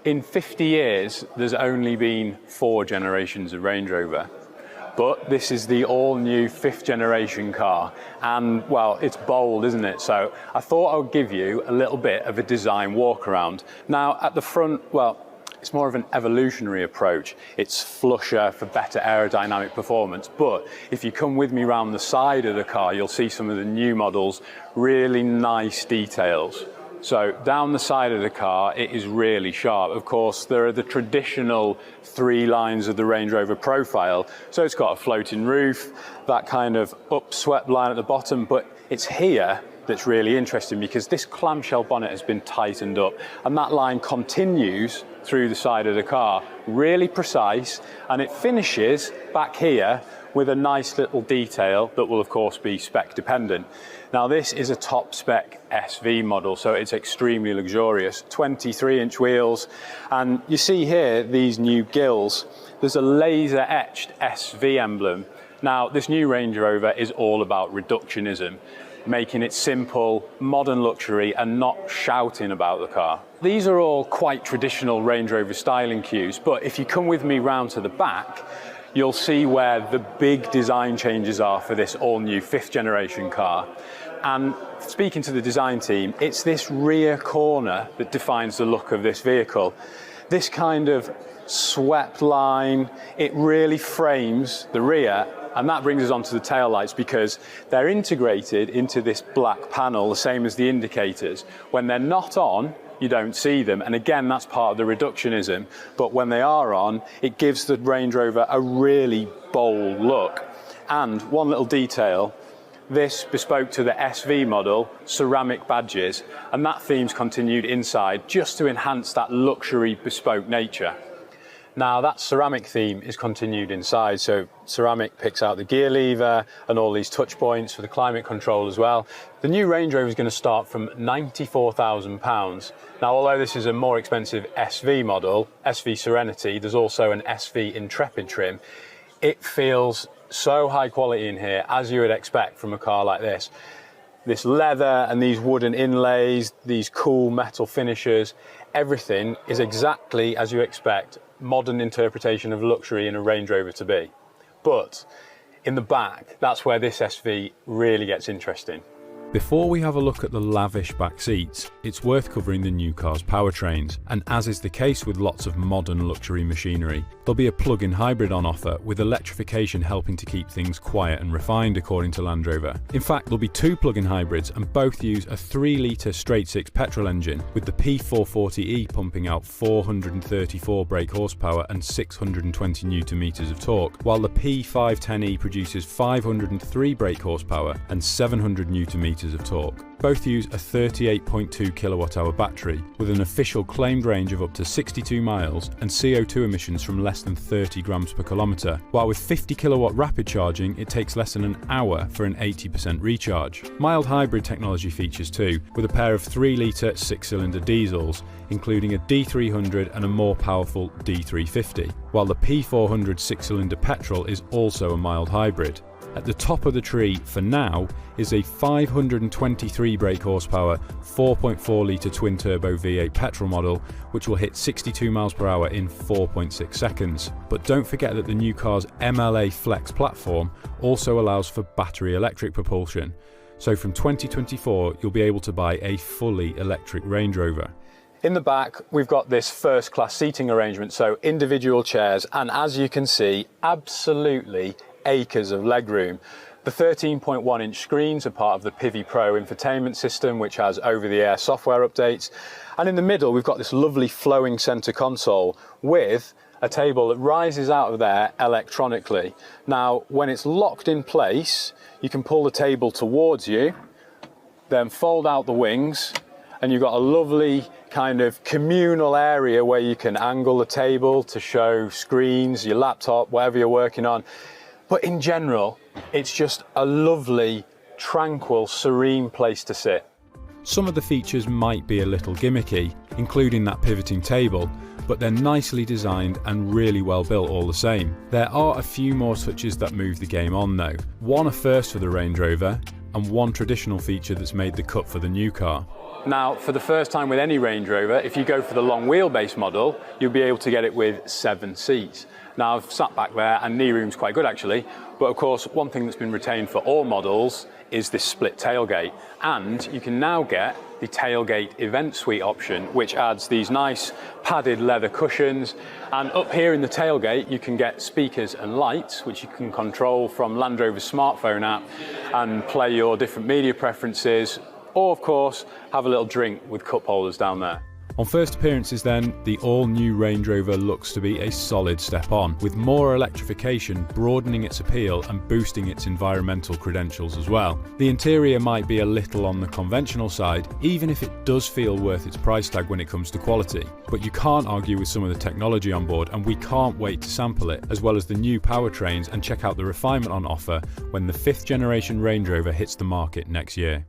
in 50 years, there's only been 4 generations of Range Rover. But this is the all-new 5th generation car, and well, it's bold, isn't it? So I thought I would give you a little bit of a design walk around. Now at the front, well, it's more of an evolutionary approach. It's flusher for better aerodynamic performance, but if you come with me around the side of the car, you'll see some of the new models, really nice details. So down the side of the car, it is really sharp. Of course, there are the traditional 3 lines of the Range Rover profile. So it's got a floating roof, that kind of upswept line at the bottom, but it's here that's really interesting because this clamshell bonnet has been tightened up and that line continues through the side of the car, really precise, and it finishes back here with a nice little detail that will of course be spec dependent. Now this is a top spec SV model, so it's extremely luxurious, 23-inch wheels, and you see here these new gills. There's a laser etched SV emblem. Now this new Range Rover is all about reductionism, making it simple, modern luxury and not shouting about the car. These are all quite traditional Range Rover styling cues, but if you come with me round to the back, you'll see where the big design changes are for this all-new 5th generation car. And speaking to the design team, it's this rear corner that defines the look of this vehicle. This kind of swept line, it really frames the rear, and that brings us on to the taillights because they're integrated into this black panel, the same as the indicators. When they're not on, you don't see them, and again that's part of the reductionism, but when they are on, it gives the Range Rover a really bold look. And one little detail, this bespoke to the SV model, ceramic badges, and that theme's continued inside just to enhance that luxury bespoke nature. Now that ceramic theme is continued inside, so ceramic picks out the gear lever and all these touch points for the climate control as well. The new Range Rover is going to start from £94,000. Now although this is a more expensive SV model, SV Serenity, there's also an SV Intrepid trim. It feels so high quality in here, as you would expect from a car like this. This leather and these wooden inlays, these cool metal finishes, everything is exactly as you expect modern interpretation of luxury in a Range Rover to be. But in the back, that's where this SV really gets interesting. Before we have a look at the lavish back seats, it's worth covering the new car's powertrains, and as is the case with lots of modern luxury machinery, there'll be a plug-in hybrid on offer with electrification helping to keep things quiet and refined according to Land Rover. In fact, there'll be 2 plug-in hybrids and both use a 3-litre straight-six petrol engine with the P440e pumping out 434 brake horsepower and 620 Nm of torque, while the P510e produces 503 brake horsepower and 700 Nm of torque. Both use a 38.2 kWh battery with an official claimed range of up to 62 miles and CO2 emissions from less than 30 grams per kilometre, while with 50 kilowatt rapid charging it takes less than an hour for an 80% recharge. Mild hybrid technology features too, with a pair of 3-litre 6-cylinder diesels, including a D300 and a more powerful D350, while the P400 6-cylinder petrol is also a mild hybrid. At the top of the tree, for now, is a 523 brake horsepower, 4.4-litre twin-turbo V8 petrol model, which will hit 62 miles per hour in 4.6 seconds. But don't forget that the new car's MLA Flex platform also allows for battery electric propulsion. So from 2024, you'll be able to buy a fully electric Range Rover. In the back, we've got this first-class seating arrangement, so individual chairs, and as you can see, absolutely acres of legroom. The 13.1-inch screens are part of the Pivi Pro infotainment system, which has over-the-air software updates. And in the middle, we've got this lovely flowing center console with a table that rises out of there electronically. Now, when it's locked in place, you can pull the table towards you, then fold out the wings, and you've got a lovely kind of communal area where you can angle the table to show screens, your laptop, whatever you're working on. But in general, it's just a lovely, tranquil, serene place to sit. Some of the features might be a little gimmicky, including that pivoting table, but they're nicely designed and really well built all the same. There are a few more touches that move the game on though. One a first for the Range Rover, and one traditional feature that's made the cut for the new car. Now, for the first time with any Range Rover, if you go for the long wheelbase model, you'll be able to get it with 7 seats. Now, I've sat back there and knee room's quite good actually, but of course, one thing that's been retained for all models is this split tailgate. And you can now get the tailgate event suite option, which adds these nice padded leather cushions. And up here in the tailgate, you can get speakers and lights, which you can control from Land Rover's smartphone app and play your different media preferences, or of course, have a little drink with cup holders down there. On first appearances then, the all-new Range Rover looks to be a solid step on, with more electrification broadening its appeal and boosting its environmental credentials as well. The interior might be a little on the conventional side, even if it does feel worth its price tag when it comes to quality. But you can't argue with some of the technology on board, and we can't wait to sample it, as well as the new powertrains and check out the refinement on offer when the 5th generation Range Rover hits the market next year.